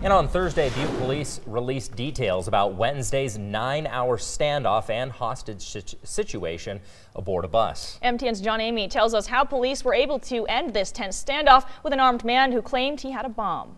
And on Thursday, Butte police released details about Wednesday's 9-hour standoff and hostage situation aboard a bus. MTN's John Amy tells us how police were able to end this tense standoff with an armed man who claimed he had a bomb.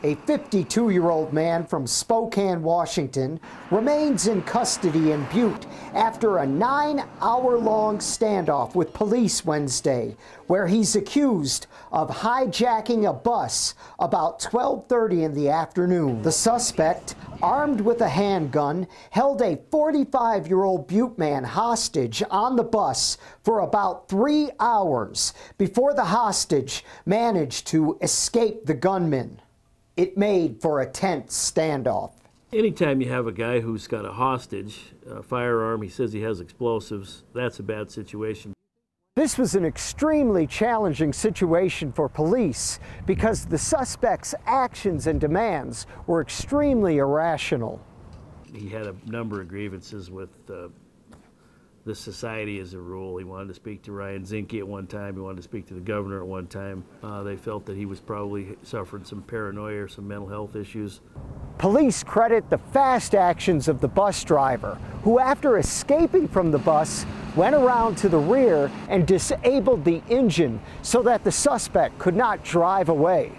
A 52-year-old man from Spokane, Washington, remains in custody in Butte after a 9-hour-long standoff with police Wednesday, where he's accused of hijacking a bus about 12:30 in the afternoon. The suspect, armed with a handgun, held a 45-year-old Butte man hostage on the bus for about 3 hours before the hostage managed to escape the gunman. It made for a tense standoff. Anytime you have a guy who's got a hostage, a firearm, he says he has explosives, that's a bad situation. This was an extremely challenging situation for police because the suspect's actions and demands were extremely irrational. He had a number of grievances with the society as a rule. He wanted to speak to Ryan Zinke at one time. He wanted to speak to the governor at one time. They felt that he was probably suffering some paranoia or some mental health issues. Police credit the fast actions of the bus driver, who after escaping from the bus, went around to the rear and disabled the engine so that the suspect could not drive away.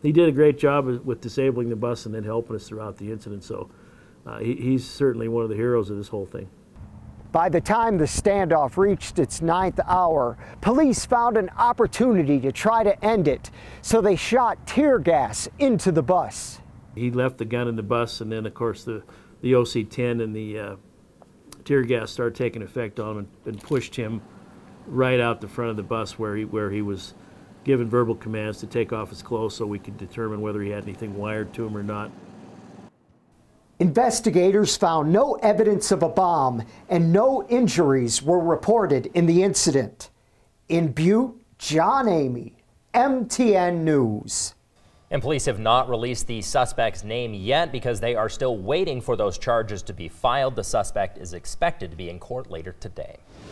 He did a great job with disabling the bus and then helping us throughout the incident, so he's certainly one of the heroes of this whole thing. By the time the standoff reached its 9th hour, police found an opportunity to try to end it, so they shot tear gas into the bus. He left the gun in the bus, and then of course the OC-10 and the tear gas started taking effect on him and pushed him right out the front of the bus where he was given verbal commands to take off his clothes so we could determine whether he had anything wired to him or not. Investigators found no evidence of a bomb and no injuries were reported in the incident. In Butte, John Amy, MTN News. And police have not released the suspect's name yet because they are still waiting for those charges to be filed. The suspect is expected to be in court later today.